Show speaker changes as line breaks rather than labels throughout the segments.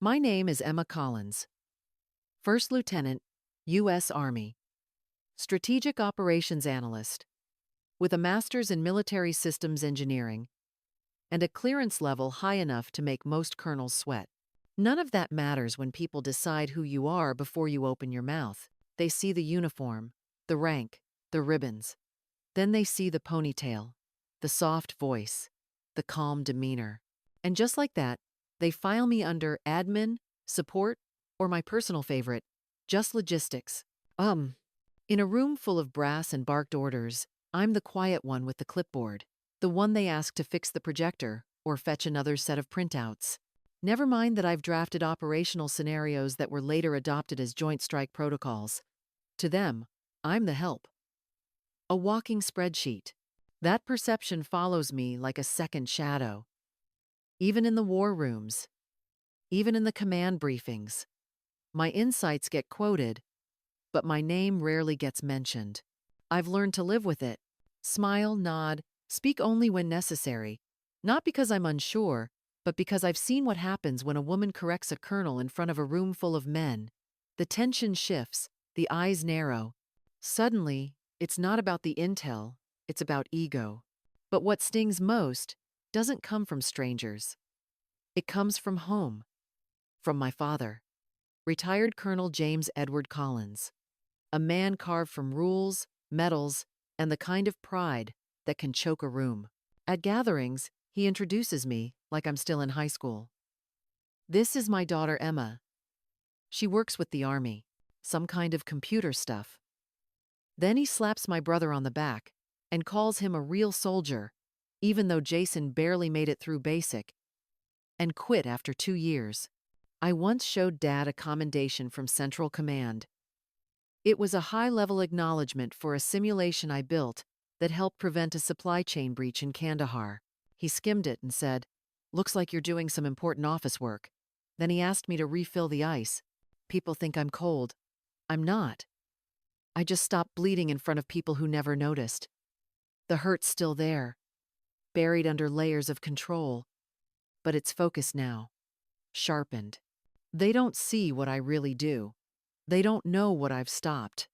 My name is Emma Collins, First Lieutenant, U.S. Army, Strategic Operations Analyst, with a master's in military systems engineering and a clearance level high enough to make most colonels sweat. None of that matters when people decide who you are before you open your mouth. They see the uniform, the rank, the ribbons. Then they see the ponytail, the soft voice, the calm demeanor. And just like that, they file me under admin, support, or my personal favorite, just logistics. In a room full of brass and barked orders, I'm the quiet one with the clipboard, the one they ask to fix the projector or fetch another set of printouts. Never mind that I've drafted operational scenarios that were later adopted as joint strike protocols. To them, I'm the help. A walking spreadsheet. That perception follows me like a second shadow. Even in the war rooms, even in the command briefings, my insights get quoted, but my name rarely gets mentioned. I've learned to live with it. Smile, nod, speak only when necessary. Not because I'm unsure, but because I've seen what happens when a woman corrects a colonel in front of a room full of men. The tension shifts, the eyes narrow. Suddenly, it's not about the intel, it's about ego. But what stings most doesn't come from strangers. It comes from home, from my father, retired Colonel James Edward Collins, a man carved from rules, medals, and the kind of pride that can choke a room. At gatherings, he introduces me like I'm still in high school. This is my daughter Emma. She works with the Army, some kind of computer stuff. Then he slaps my brother on the back and calls him a real soldier, even though Jason barely made it through basic and quit after 2 years. I once showed Dad a commendation from Central Command. It was a high-level acknowledgement for a simulation I built that helped prevent a supply chain breach in Kandahar. He skimmed it and said, "Looks like you're doing some important office work." Then he asked me to refill the ice. People think I'm cold. I'm not. I just stopped bleeding in front of people who never noticed. The hurt's still there, buried under layers of control, but it's focused now, sharpened. They don't see what I really do. They don't know what I've stopped.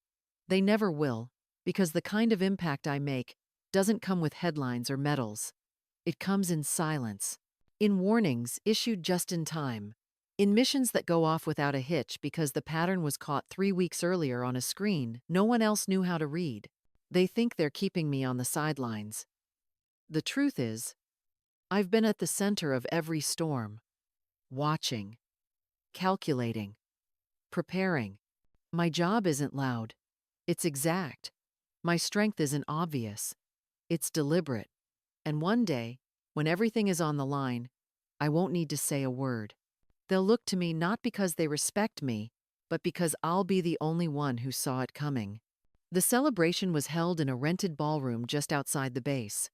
They never will, because the kind of impact I make doesn't come with headlines or medals. It comes in silence, in warnings issued just in time, in missions that go off without a hitch because the pattern was caught 3 weeks earlier on a screen no one else knew how to read. They think they're keeping me on the sidelines. The truth is, I've been at the center of every storm, watching, calculating, preparing. My job isn't loud. It's exact. My strength isn't obvious. It's deliberate. And one day, when everything is on the line, I won't need to say a word. They'll look to me not because they respect me, but because I'll be the only one who saw it coming. The celebration was held in a rented ballroom just outside the base.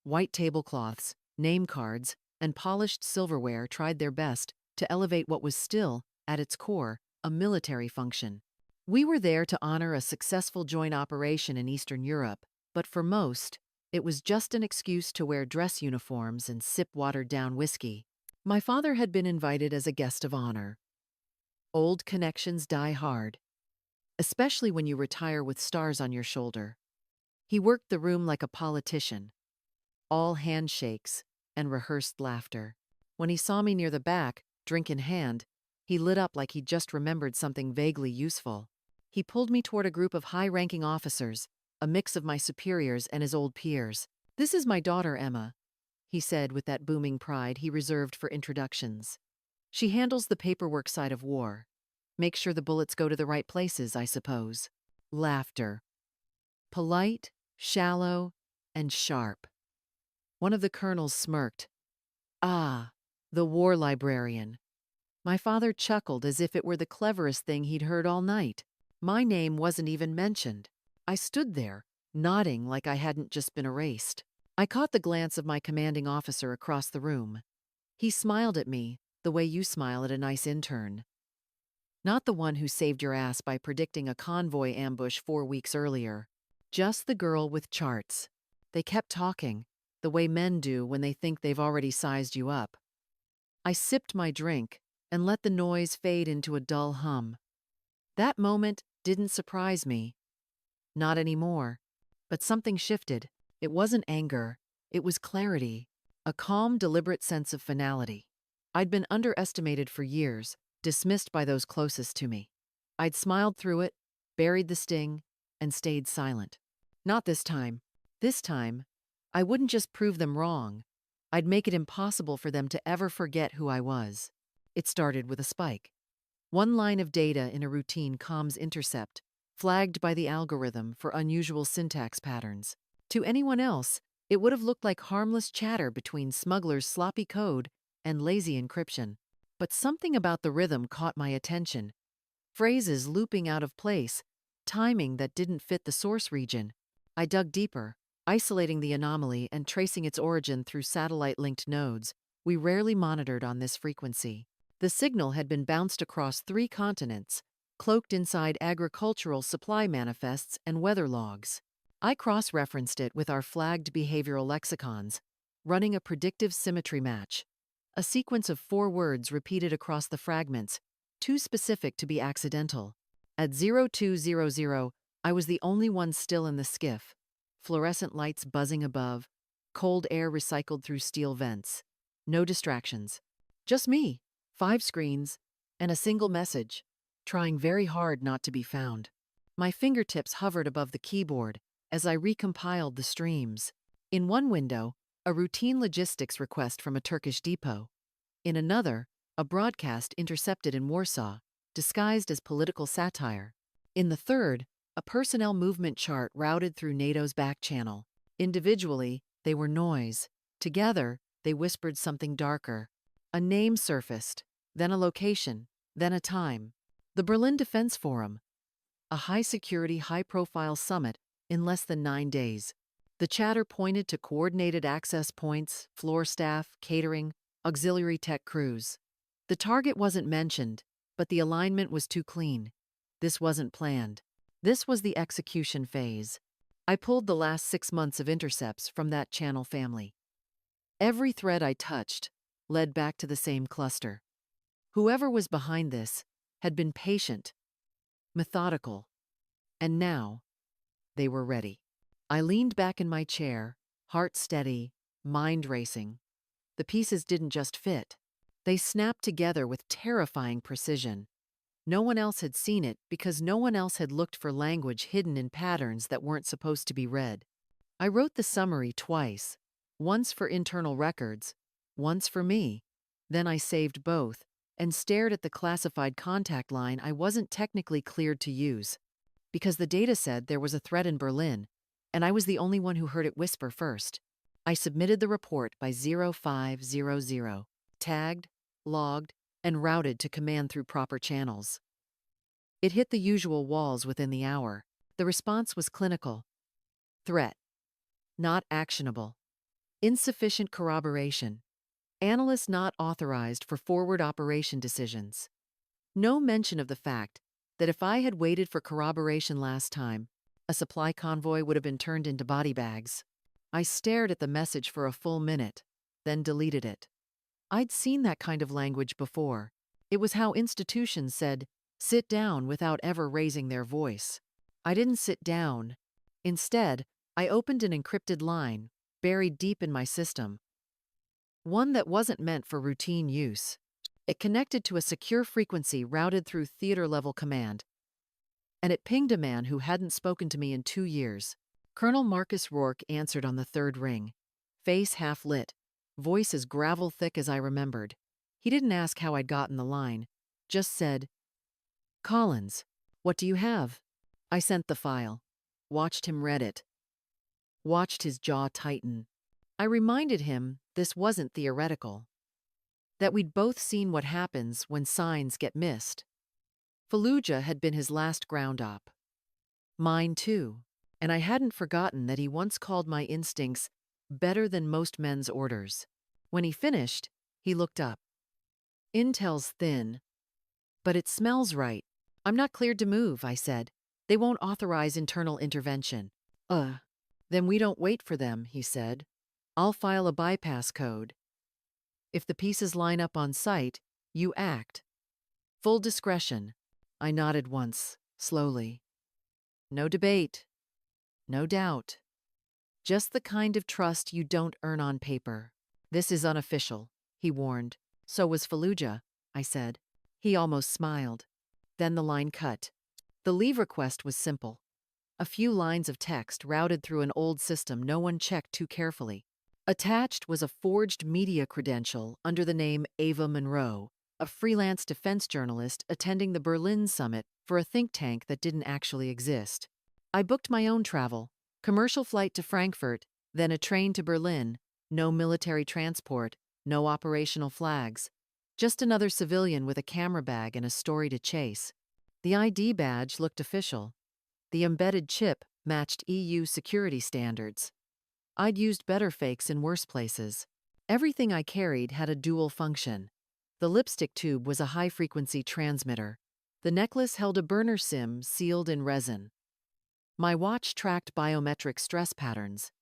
White tablecloths, name cards, and polished silverware tried their best to elevate what was still, at its core, a military function. We were there to honor a successful joint operation in Eastern Europe, but for most, it was just an excuse to wear dress uniforms and sip watered-down whiskey. My father had been invited as a guest of honor. Old connections die hard, especially when you retire with stars on your shoulder. He worked the room like a politician, all handshakes and rehearsed laughter. When he saw me near the back, drink in hand, he lit up like he'd just remembered something vaguely useful. He pulled me toward a group of high-ranking officers, a mix of my superiors and his old peers. "This is my daughter, Emma," he said with that booming pride he reserved for introductions. "She handles the paperwork side of war. Make sure the bullets go to the right places, I suppose." Laughter. Polite, shallow, and sharp. One of the colonels smirked. "Ah, the war librarian." My father chuckled as if it were the cleverest thing he'd heard all night. My name wasn't even mentioned. I stood there, nodding like I hadn't just been erased. I caught the glance of my commanding officer across the room. He smiled at me, the way you smile at a nice intern. Not the one who saved your ass by predicting a convoy ambush 4 weeks earlier. Just the girl with charts. They kept talking, the way men do when they think they've already sized you up. I sipped my drink, and let the noise fade into a dull hum. That moment didn't surprise me. Not anymore. But something shifted. It wasn't anger. It was clarity. A calm, deliberate sense of finality. I'd been underestimated for years, dismissed by those closest to me. I'd smiled through it, buried the sting, and stayed silent. Not this time. This time, I wouldn't just prove them wrong. I'd make it impossible for them to ever forget who I was. It started with a spike. One line of data in a routine comms intercept, flagged by the algorithm for unusual syntax patterns. To anyone else, it would have looked like harmless chatter between smugglers' sloppy code and lazy encryption. But something about the rhythm caught my attention. Phrases looping out of place, timing that didn't fit the source region. I dug deeper, isolating the anomaly and tracing its origin through satellite-linked nodes we rarely monitored on this frequency. The signal had been bounced across 3 continents, cloaked inside agricultural supply manifests and weather logs. I cross-referenced it with our flagged behavioral lexicons, running a predictive symmetry match, a sequence of 4 words repeated across the fragments, too specific to be accidental. At 0200, I was the only one still in the skiff, fluorescent lights buzzing above, cold air recycled through steel vents. No distractions. Just me, 5 screens, and a single message, trying very hard not to be found. My fingertips hovered above the keyboard as I recompiled the streams. In one window, a routine logistics request from a Turkish depot. In another, a broadcast intercepted in Warsaw, disguised as political satire. In the third, a personnel movement chart routed through NATO's back channel. Individually, they were noise. Together, they whispered something darker. A name surfaced, then a location, then a time. The Berlin Defense Forum, a high-security, high-profile summit in less than 9 days. The chatter pointed to coordinated access points, floor staff, catering, auxiliary tech crews. The target wasn't mentioned, but the alignment was too clean. This wasn't planned. This was the execution phase. I pulled the last 6 months of intercepts from that channel family. Every thread I touched led back to the same cluster. Whoever was behind this had been patient, methodical, and now they were ready. I leaned back in my chair, heart steady, mind racing. The pieces didn't just fit. They snapped together with terrifying precision. No one else had seen it because no one else had looked for language hidden in patterns that weren't supposed to be read. I wrote the summary twice, once for internal records, once for me. Then I saved both and stared at the classified contact line I wasn't technically cleared to use, because the data said there was a threat in Berlin, and I was the only one who heard it whisper first. I submitted the report by 0500, tagged, logged, and routed to command through proper channels. It hit the usual walls within the hour. The response was clinical. Threat. Not actionable. Insufficient corroboration. Analyst not authorized for forward operation decisions. No mention of the fact that if I had waited for corroboration last time, a supply convoy would have been turned into body bags. I stared at the message for a full minute, then deleted it. I'd seen that kind of language before. It was how institutions said, "Sit down," without ever raising their voice. I didn't sit down. Instead, I opened an encrypted line, buried deep in my system. One that wasn't meant for routine use. It connected to a secure frequency routed through theater-level command, and it pinged a man who hadn't spoken to me in 2 years. Colonel Marcus Rourke answered on the 3rd ring, face half lit, voice as gravel-thick as I remembered. He didn't ask how I'd gotten the line, just said, "Collins, what do you have?" I sent the file, watched him read it, watched his jaw tighten. I reminded him this wasn't theoretical, that we'd both seen what happens when signs get missed. Fallujah had been his last ground op. Mine too, and I hadn't forgotten that he once called my instincts better than most men's orders. When he finished, he looked up. "Intel's thin, but it smells right. I'm not cleared to move," I said. "They won't authorize internal intervention." Then we don't wait for them," he said. "I'll file a bypass code. If the pieces line up on site, you act." Full discretion. I nodded once, slowly. No debate. No doubt. Just the kind of trust you don't earn on paper. This is unofficial, he warned. So was Fallujah, I said. He almost smiled. Then the line cut. The leave request was simple. A few lines of text routed through an old system no one checked too carefully. Attached was a forged media credential under the name Ava Monroe, a freelance defense journalist attending the Berlin summit for a think tank that didn't actually exist. I booked my own travel, commercial flight to Frankfurt, then a train to Berlin, no military transport, no operational flags. Just another civilian with a camera bag and a story to chase. The ID badge looked official. The embedded chip matched EU security standards. I'd used better fakes in worse places. Everything I carried had a dual function. The lipstick tube was a high-frequency transmitter. The necklace held a burner SIM sealed in resin. My watch tracked biometric stress patterns.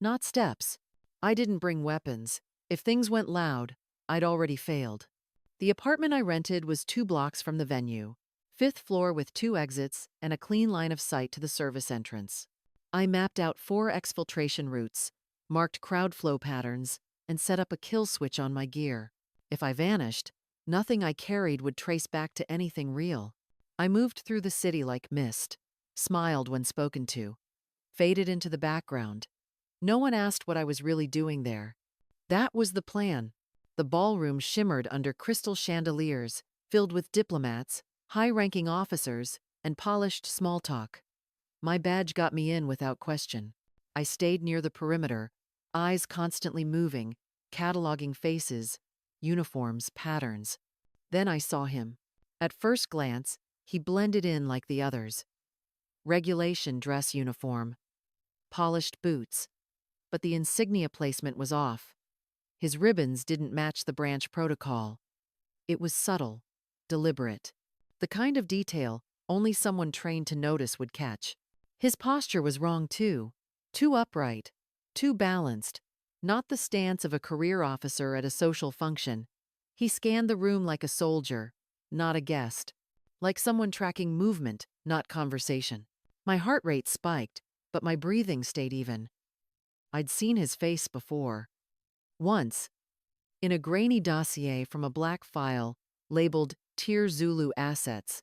Not steps. I didn't bring weapons. If things went loud, I'd already failed. The apartment I rented was 2 blocks from the venue, 5th floor with 2 exits and a clean line of sight to the service entrance. I mapped out 4 exfiltration routes, marked crowd flow patterns, and set up a kill switch on my gear. If I vanished, nothing I carried would trace back to anything real. I moved through the city like mist, smiled when spoken to, faded into the background. No one asked what I was really doing there. That was the plan. The ballroom shimmered under crystal chandeliers, filled with diplomats, high-ranking officers, and polished small talk. My badge got me in without question. I stayed near the perimeter, eyes constantly moving, cataloging faces, uniforms, patterns. Then I saw him. At first glance, he blended in like the others. Regulation dress uniform, polished boots. But the insignia placement was off. His ribbons didn't match the branch protocol. It was subtle, deliberate. The kind of detail only someone trained to notice would catch. His posture was wrong too. Too upright, too balanced. Not the stance of a career officer at a social function. He scanned the room like a soldier, not a guest. Like someone tracking movement, not conversation. My heart rate spiked, but my breathing stayed even. I'd seen his face before. Once, in a grainy dossier from a black file labeled Tier Zulu Assets.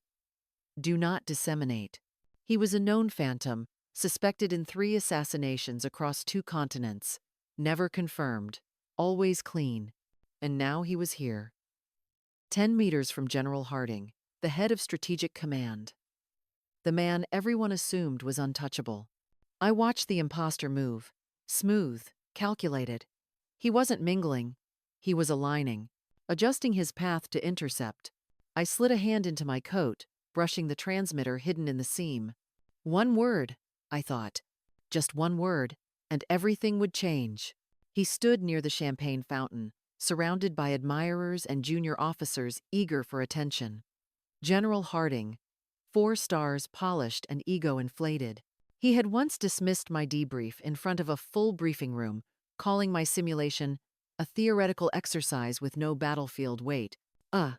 Do not disseminate. He was a known phantom, suspected in 3 assassinations across 2 continents. Never confirmed. Always clean. And now he was here. 10 meters from General Harding, the head of Strategic Command. The man everyone assumed was untouchable. I watched the imposter move. Smooth, calculated. He wasn't mingling. He was aligning, adjusting his path to intercept. I slid a hand into my coat, brushing the transmitter hidden in the seam. One word, I thought. Just one word, and everything would change. He stood near the champagne fountain, surrounded by admirers and junior officers eager for attention. General Harding, 4 stars polished and ego inflated. He had once dismissed my debrief in front of a full briefing room, calling my simulation a theoretical exercise with no battlefield weight. I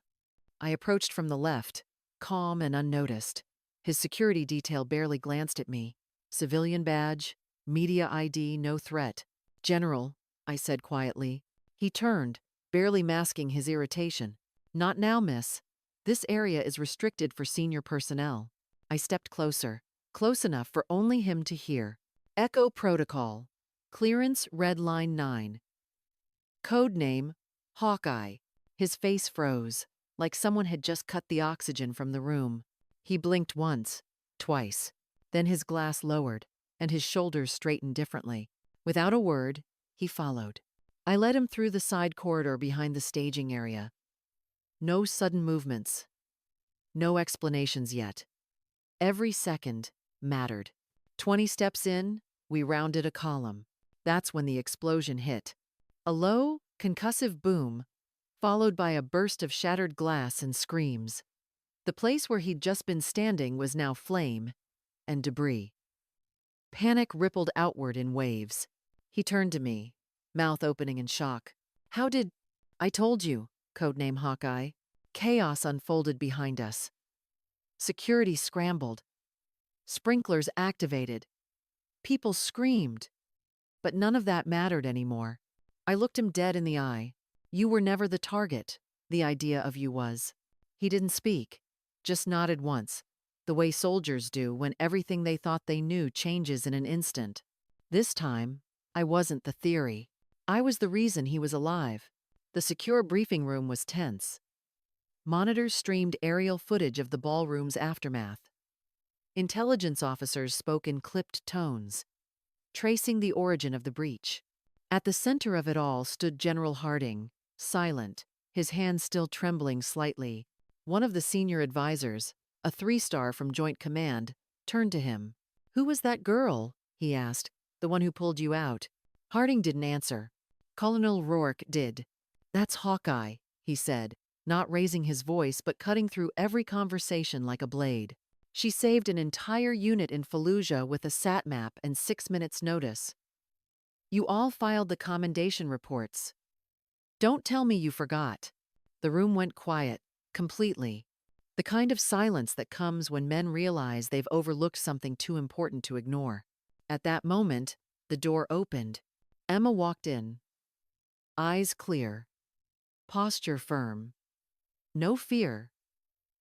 approached from the left, calm and unnoticed. His security detail barely glanced at me. Civilian badge, media ID, no threat. General, I said quietly. He turned, barely masking his irritation. Not now, miss. This area is restricted for senior personnel. I stepped closer, close enough for only him to hear. Echo Protocol. Clearance Red Line 9. Code name, Hawkeye. His face froze, like someone had just cut the oxygen from the room. He blinked once, twice. Then his glass lowered, and his shoulders straightened differently. Without a word, he followed. I led him through the side corridor behind the staging area. No sudden movements. No explanations yet. Every second mattered. 20 steps in, we rounded a column. That's when the explosion hit. A low, concussive boom, followed by a burst of shattered glass and screams. The place where he'd just been standing was now flame and debris. Panic rippled outward in waves. He turned to me, mouth opening in shock. How did... I told you, codename Hawkeye. Chaos unfolded behind us. Security scrambled. Sprinklers activated. People screamed. But none of that mattered anymore. I looked him dead in the eye. You were never the target. The idea of you was. He didn't speak, just nodded once, the way soldiers do when everything they thought they knew changes in an instant. This time, I wasn't the theory. I was the reason he was alive. The secure briefing room was tense. Monitors streamed aerial footage of the ballroom's aftermath. Intelligence officers spoke in clipped tones, tracing the origin of the breach. At the center of it all stood General Harding, silent, his hands still trembling slightly. One of the senior advisors, a 3-star from Joint Command, turned to him. "Who was that girl?" he asked. "The one who pulled you out?" Harding didn't answer. Colonel Rourke did. "That's Hawkeye," he said, not raising his voice but cutting through every conversation like a blade. "She saved an entire unit in Fallujah with a sat map and 6 minutes' notice. You all filed the commendation reports. Don't tell me you forgot." The room went quiet, completely. The kind of silence that comes when men realize they've overlooked something too important to ignore. At that moment, the door opened. Emma walked in. Eyes clear. Posture firm. No fear.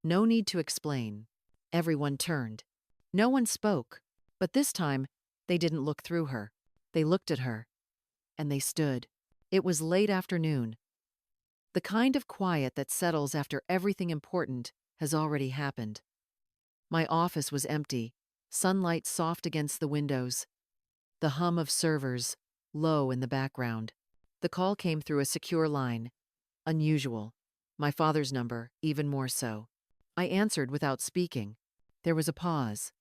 No need to explain. Everyone turned. No one spoke. But this time, they didn't look through her. They looked at her. And they stood. It was late afternoon. The kind of quiet that settles after everything important has already happened. My office was empty, sunlight soft against the windows, the hum of servers low in the background. The call came through a secure line. Unusual. My father's number, even more so. I answered without speaking. There was a pause,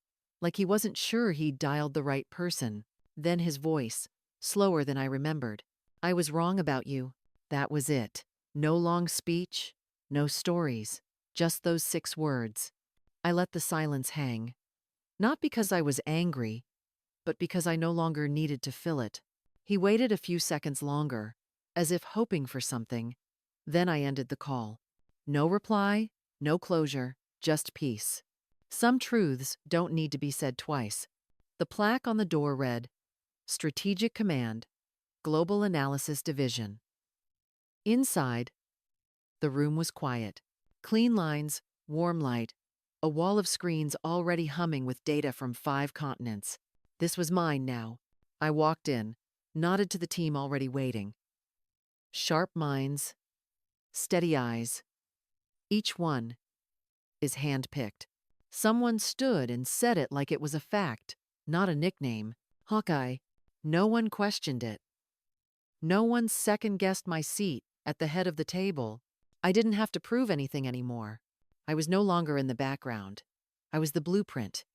like he wasn't sure he'd dialed the right person. Then his voice, slower than I remembered. "I was wrong about you." That was it. No long speech, no stories, just those 6 words. I let the silence hang. Not because I was angry, but because I no longer needed to fill it. He waited a few seconds longer, as if hoping for something. Then I ended the call. No reply, no closure, just peace. Some truths don't need to be said twice. The plaque on the door read, "Strategic Command, Global Analysis Division." Inside, the room was quiet. Clean lines, warm light, a wall of screens already humming with data from 5 continents. This was mine now. I walked in, nodded to the team already waiting. Sharp minds, steady eyes. Each one is hand-picked. Someone stood and said it like it was a fact, not a nickname. Hawkeye. No one questioned it. No one second-guessed my seat at the head of the table. I didn't have to prove anything anymore. I was no longer in the background. I was the blueprint.